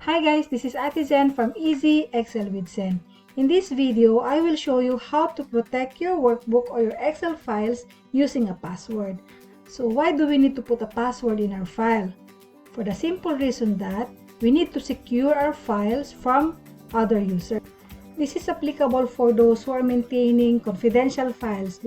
Hi guys, this is Ate Zen from Easy Excel with Zen. In this video, I will show you how to protect your workbook or your Excel files using a password. So why do we need to put a password in our file? For the simple reason that we need to secure our files from other users. This is applicable for those who are maintaining confidential files.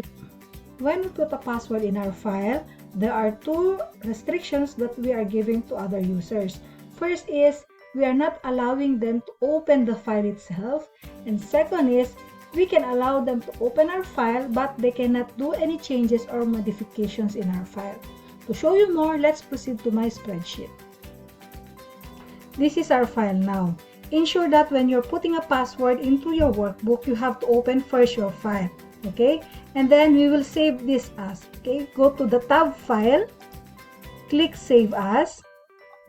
When we put a password in our file, there are two restrictions that we are giving to other users. First is, we are not allowing them to open the file itself. And second is, we can allow them to open our file, but they cannot do any changes or modifications in our file. To show you more, let's proceed to my spreadsheet. This is our file now. Ensure that when you're putting a password into your workbook, you have to open first your file. Okay, and then we will save this as. Okay, go to the tab file, click save as,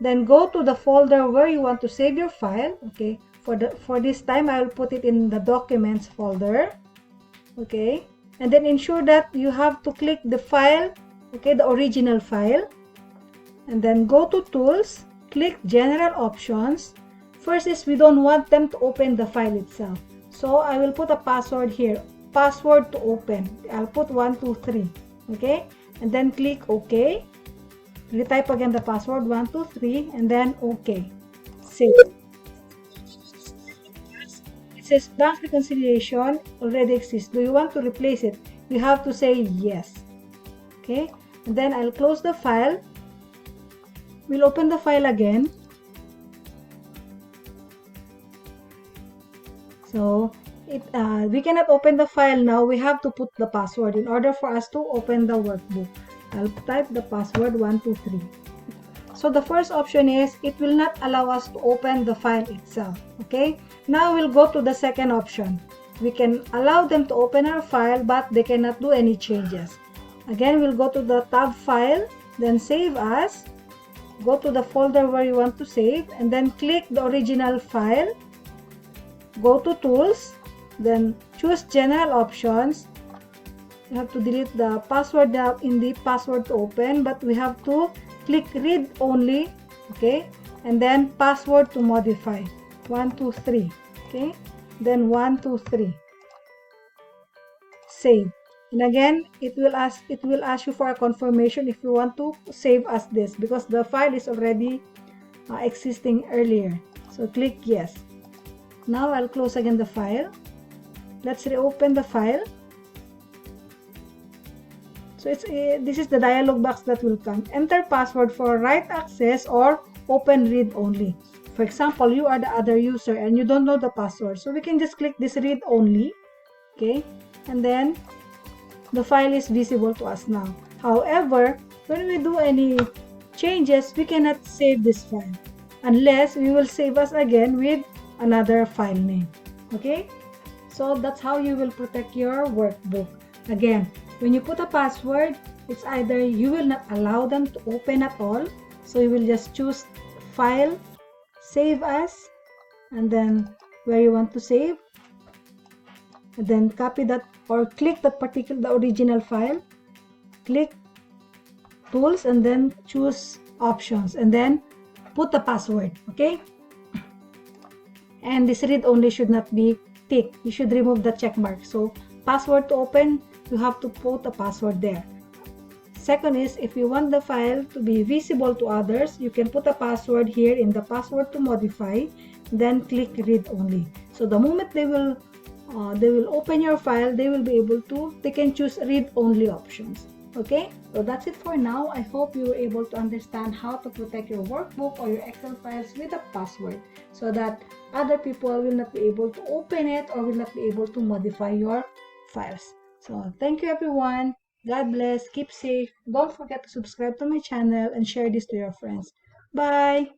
then go to the folder where you want to save your file. Okay, for this time I will put it in the documents folder. Okay, and then ensure that you have to click the file, okay, the original file, and then go to tools, click general options. First is we don't want them to open the file itself, so I will put a password here. Password to open. I'll put 123. Okay, and then click OK. Retype again the password 123 and then OK. Save. It says bank reconciliation already exists. Do you want to replace it? You have to say yes. Okay, and then I'll close the file. We'll open the file again. So we cannot open the file now. We have to put the password in order for us to open the workbook. I'll type the password 123. So the first option is it will not allow us to open the file itself. Okay, now we'll go to the second option. We can allow them to open our file, but they cannot do any changes. Again, we'll go to the tab file, then save as, go to the folder where you want to save, and then click the original file. Go to tools, then choose general options. You have to delete the password in the password to open, but we have to click read only. Okay, and then password to modify 123. Okay, then 123. Save. And again, it will ask you for a confirmation if you want to save as this, because the file is already existing earlier. So click yes. Now I'll close again the file. Let's reopen the file. So this is the dialog box that will come. Enter password for write access or open read only. For example, you are the other user and you don't know the password. So we can just click this read only. Okay, and then the file is visible to us now. However, when we do any changes, we cannot save this file unless we will save us again with another file name. Okay, so that's how you will protect your workbook. Again, when you put a password, it's either you will not allow them to open at all, so you will just choose file, save as, and then where you want to save, and then copy that or click that the original file, click tools, and then choose options, and then put the password. Okay, and this read only should not be ticked. You should remove the check mark. So password to open, you have to put a password there. Second is, if you want the file to be visible to others, you can put a password here in the password to modify, then click read only. So the moment they will open your file, they can choose read only options. Okay, so that's it for now. I hope you were able to understand how to protect your workbook or your Excel files with a password, so that other people will not be able to open it or will not be able to modify your files. So thank you everyone. God bless. Keep safe. Don't forget to subscribe to my channel and share this to your friends. Bye.